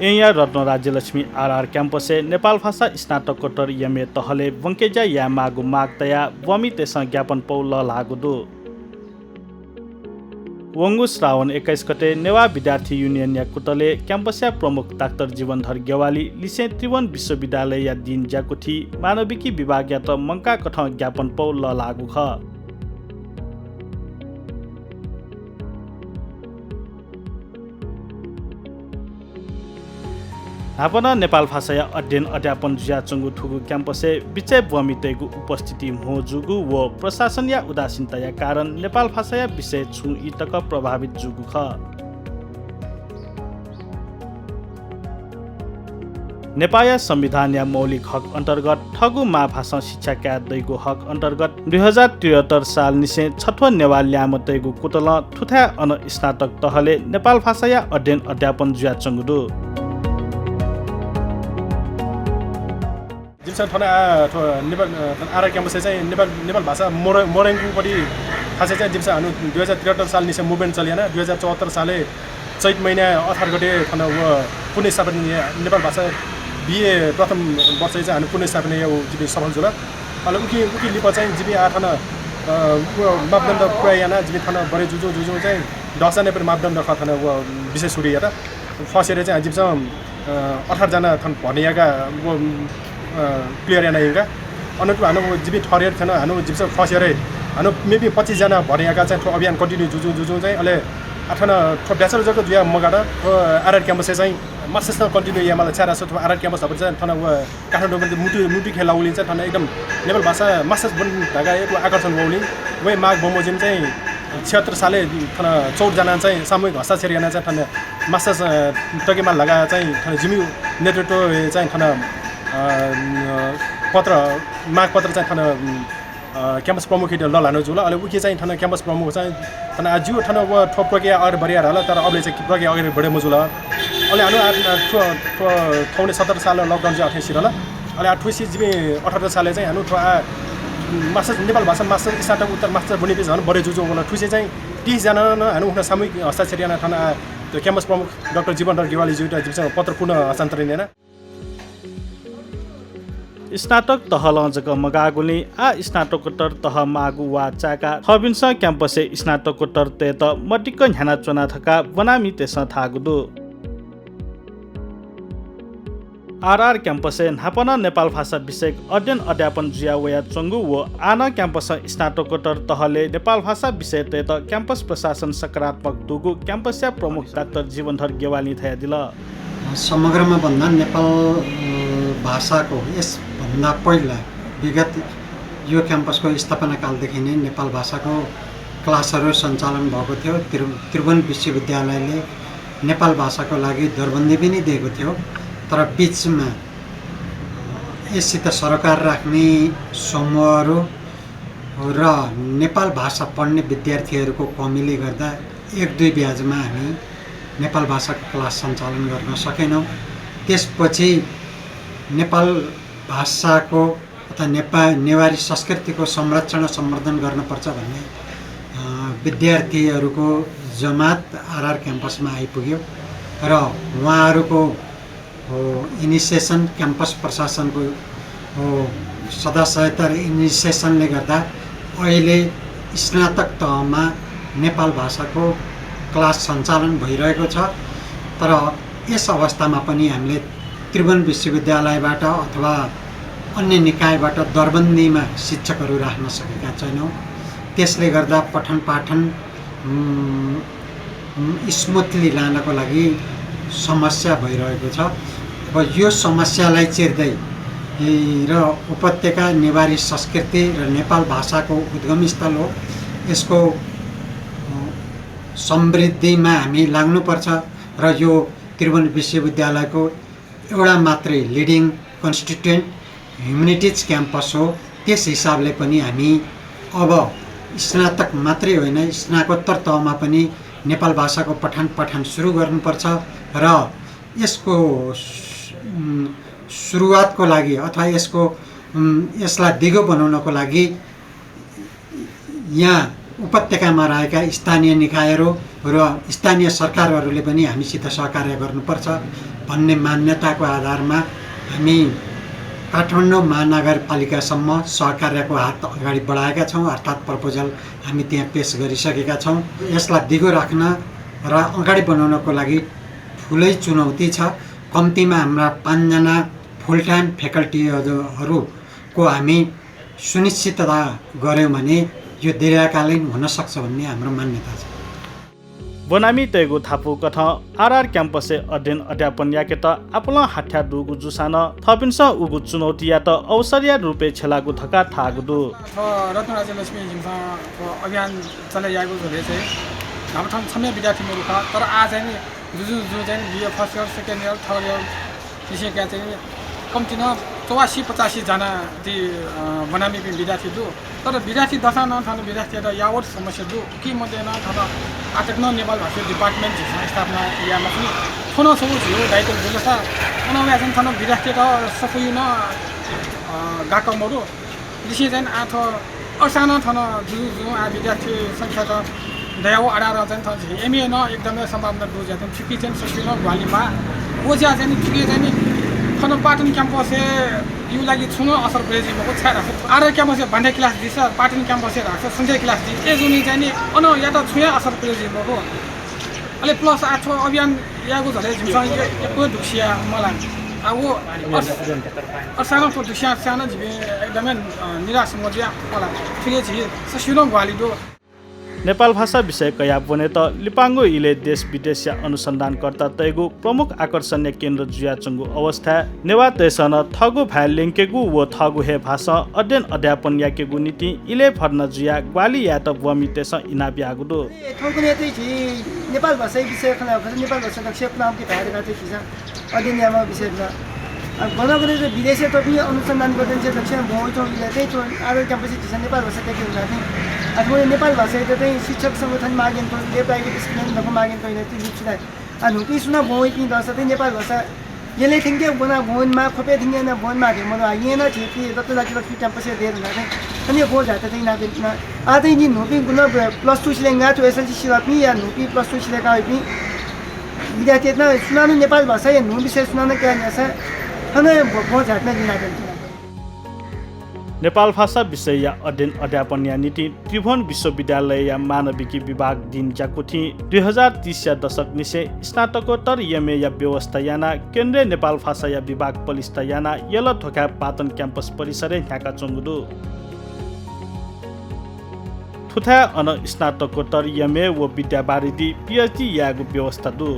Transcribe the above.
एया रत्न Rajyalakshmi RR क्याम्पसे Nepal भाषा स्नातकोत्तर MA तहले वंकेजा या मागु मागतया वमी तेस ज्ञापन पौल लागुदु वंगु श्रावण 21 गते नेवा विद्यार्थी युनियन या कुतले क्याम्पसया प्रमुख डाक्टर जीवनधर गेवाली लिसे त्रिभुवन विश्वविद्यालय या दिन ज्याकुठी मानविकी विभाग या त मंका कठ ज्ञापन पौल लागु ख हापना नेपाल भाषा अध्ययन अध्यापन जुया चंगु ठुगु क्याम्पसे विचय बमितेगु उपस्थिति मोजुगु व प्रशासन या उदासीनता या कारण नेपाल भाषा विषय छु इतक प्रभावित जुगु ख नेपाल संविधान या मौलिक हक अन्तर्गत ठगु मा भाषा शिक्षा क्या दैगु हक अन्तर्गत 2073 साल निसे छठो नेवाल ल्यामतेगु कुतल ठुथा अन स्नातक तहले नेपाल भाषा या अध्ययन अध्यापन जुया चंगुदु जिमसन थना नेपाल आरआर क्याम्पस चाहिँ नेपाल भाषा मोरेङपट्टि खासै चाहिँ जिमसा हानु 2073 साल निसे मुभमेन्ट चलिएन 2074 साले चैत महिना 18 गते थना पुण्य स्थापना नेपाल भाषा बीए प्रथम वर्ष चाहिँ हानु पुण्य स्थापना यो जिबी सफल जुल अल उकी लिप चाहिँ जिबी आठना मापदण्ड पुरायाना जिबी थना बडे जुजु चाहिँ दशजना पनि मापदण्ड खथना विशेष सुडी हेर फसेर चाहिँ जिमसा 18 जना थन भनियाका क्लियर याना हिँगा अनटु हानु जिबी ठरेर थिएन हानु जिप्स फसेर हानु मेबी 25 जना भनियाका चाहिँ अभियान कन्टिन्यू जुजु चाहिँ अहिले आठना ब्याचलर जको जुया मगाड आरआर क्याम्पस चाहिँ मास्टर्स कन्टिन्यू या मलाई चारा छ आरआर क्याम्पस अब चाहिँ थना काठमाडौँमा मुटु खेला उलिन्छ थना एकदम नेपाल भाषा मास्टर्स बन ढाका एक आकर्षण बौली वही माघ बमोजिम चाहिँ 76 साले थना 14 जना चाहिँ सामूहिक हस्ताक्षर गर्न चाहिँ थना मास्टर्स टकेमा लगा चाहिँ थना जिम्यू नेतृत्व चाहिँ थना माग पत्र चाहिँ थना क्याम्पस प्रमुख ललानु जुल अहिले उके चाहिँ थना क्याम्पस प्रमुख चाहिँ थना जिउ थना ठोप प्रक्रिया अगाडि बढिएर होला तर अबले चाहिँ प्रक्रिया अगाडि बढे मजुल अहिले हानु थौने 17 साल लकडाउन चाहिँ 28 होला अहिले 28 जिबी 18 साले चाहिँ हानु मास्टर नेपाल भाषा मास्टर स्नातक उत्तर मास्टर बनेपछि झन् बढे जुजु होला ठुसे चाहिँ 30 जना हानु उठ्न सामूहिक हस्ताक्षर याना थना त्यो क्याम्पस प्रमुख डाक्टर जीवनधर गेवाली जुटा जिसँग पत्र पुनः हस्तान्तरण याना स्नातक तहल जग मगागुली आ स्नातकोत्तर तह मागु वा चाका थबिन्स क्याम्पसे स्नातकोत्तर ते त मटिक ह्याना चोना थका बनामी तेस थागुदु आरआर क्याम्पसे नापना नेपाल भाषा विषयक अध्ययन अध्यापन जुया वया चंगु व आना क्याम्पस स्नातकोत्तर तहले नेपाल भाषा विषय ते त क्याम्पस प्रशासन सकारात्मक दुगु क्याम्पसया प्रमुख डाक्टर जीवनधर गेवाली थया दिल समग्रमा भन्दा नेपाल भाषाको यसभन्दा पहिला विगत यो क्याम्पसको स्थापना कालदेखि नै नेपाल भाषाको क्लासहरू सञ्चालन भएको थियो त्रिभुवन विश्वविद्यालयले नेपाल भाषाको लागि दरबन्दी पनि दिएको थियो तर बीचमा यससित सरकार राख्ने समूहहरू र नेपाल भाषा पढ्ने विद्यार्थीहरूको कमीले गर्दा एक दुई ब्याजमा हामी नेपाल भाषाको क्लास सञ्चालन गर्न सकेनौँ। त्यसपछि नेपाल भाषाको अथवा नेवारी संस्कृतिको संरक्षण सम्वर्धन गर्नुपर्छ भन्ने विद्यार्थीहरूको जमात आरआर क्याम्पसमा आइपुग्यो र उहाँहरूको इनिसिएसन क्याम्पस प्रशासनको सदस्यता इनिसिएसनले गर्दा अहिले स्नातक तहमा नेपाल भाषाको क्लास सञ्चालन भइरहेको छ। तर यस अवस्थामा पनि हामीले त्रिभुवन विश्वविद्यालयबाट अथवा अन्य निकायबाट दरबन्दीमा शिक्षकहरू राख्न सकेका छैनौँ। त्यसले गर्दा पठन पाठन स्मुथली लानको लागि समस्या भइरहेको छ। अब यो समस्यालाई चिर्दै र उपत्यका नेवारी संस्कृति र नेपाल भाषाको उद्गम स्थल हो, यसको समृद्धिमा हामी लाग्नुपर्छ र यो त्रिभुवन विश्वविद्यालयको एउटा मात्रै लिडिङ कन्स्टिट्युएन्ट ह्युमेनिटिज क्याम्पस हो। त्यस हिसाबले पनि हामी अब स्नातक मात्रै होइन स्नातकोत्तर तहमा पनि नेपाल भाषाको पठन पाठन सुरु गर्नुपर्छ र यसको सुरुवातको लागि अथवा यसलाई दिगो बनाउनको लागि यहाँ उपत्यकामा रहेका स्थानीय निकायहरू र स्थानीय सरकारहरूले पनि हामीसित सहकार्य गर्नुपर्छ भन्ने मान्यताको आधारमा हामी काठमाडौँ महानगरपालिकासम्म सहकार्यको हात अगाडि बढाएका छौँ, अर्थात् प्रपोजल हामी त्यहाँ पेस गरिसकेका छौँ। यसलाई दिगो राख्न र अगाडि बनाउनको लागि ठुलै चुनौती छ। कम्तीमा हाम्रा 5 जना फुल टाइम फ्याकल्टीहरूको हामी सुनिश्चितता गऱ्यौँ भने यो दीर्घकालीन हुनसक्छ भन्ने हाम्रो मान्यता छ। बनामी तेगु थापु कथ आरआर क्याम्पसे अध्ययन अध्यापन याके त आपला हाठ्या दुगु जुसान थपिन्छ उगु चुनौती या त अवसरिया रूपे छेलागु धक्का थागुदु रत्न राज्य लक्ष्मी जिम्साको अभियान चलाइएको झोले चाहिँ हाम्रो ठाउँ छम्या विद्यार्थीहरू छ। तर आज चाहिँ जो चाहिँ BA first year second year third year विषयका चाहिँ कम्ती न 84-85 जना ती बनामी विद्यार्थी दु। तर विद्यार्थी दशा न थाना विद्यार्थी यावत समस्या दु कि मध्ये न थाना आटेक्न नेपाल भाषा डिपार्टमेन्ट स्थापना यामा पनि थोनो सब थियो दायित्व जुलसा उनीहरूले चाहिँ थाना विद्यार्थी त सफै न गाकमहरू विषय चाहिँ आठ असाना थाना जो आ विद्यार्थी संख्या त दयाव अडार चाहिँ थाना एमए न एकदमै सम्भावना दु जाते ठिकै चाहिँ सकिन ग्वालीमा ओजा चाहिँ ठिकै चाहिँ थाना पाटन क्याम्पस यो लागि छुनो असर प्रेजिमको छाडा आर क्याम्पस भन्ने क्लास दिन्छ पाटन क्याम्पस राख्छ सन्जय क्लास दि ए जुनी चाहिँ अन या त छुया असर प्रेजिमको अहिले प्लस 8 अभियान यागु झले जिमसँग एको दुखिया मलाई अब वो असानो को दुखिया सानो जिबे एकदमै निराश मजिया मलाई ठिकै छ ससिनो ग्वालीदो नेपाल भाषा विषय कया बने त लिपाङ्गो इले देश विदेश या अनुसन्धानकर्ता तैगु प्रमुख आकर्षणीय केन्द्र जुया चंगु अवस्था नेवा तेसन थगु भा लिंकेगु व थगु हे भाषा अध्ययन अध्यापन याकेगु नीति इले फर्न जुया ग्वाली या त बमी तेस इनाबियागुदो थगुने चाहिँ छि नेपाल भाषा विषय खना नेपाल भाषा दक्ष नाम के धारे माथि छिसा अध्ययन यामा विषयमा बनागरे विदेशी त पनि अनुसन्धान गर्दै चाहिँ दक्षिण भौचौ इले चाहिँ आरो क्याम्पस छिसा नेपाल भाषा के हुन्छ अथवा नेपाल भाषा चाहिँ शिक्षक संगठन मागेन तो ले प्राइवेट स्कुल दको मागेन तो इले चाहिँ लिखिदा अनुकि सुना भोइ कि दस चाहिँ नेपाल भाषा यसले थिंगे बना भवनमा खोपे थिंगे न भवनमा के मनो आइएन छ कि दत्त लागि लक्ष्मी क्याम्पस देर हुँदा चाहिँ अनि भो जाते चाहिँ नागरिकमा आदै नि नोपि गुण प्लस 2 सिलेंगा तो एसएलसी सिला पनि या नोपि प्लस 2 सिलेका पनि विद्यार्थी न सुनानु नेपाल भाषा या नु विषय सुनानु के छ अनि भो जाते नि नागरिक नेपाल भाषा विषय या अध्ययन अध्यापन या नीति त्रिभुवन विश्वविद्यालय या मानविकी विभाग दिन जाकुथि 2030 या दशक निसे स्नातकोत्तर एमए या व्यवस्था याना केन्द्रीय नेपाल भाषा या विभाग पलिस्ता याना यल थोका पातन क्याम्पस परिसर ह्याका चंगुदु थुथा अन स्नातकोत्तर एमए व विद्यावारिधि पीएचडी यागु व्यवस्था दु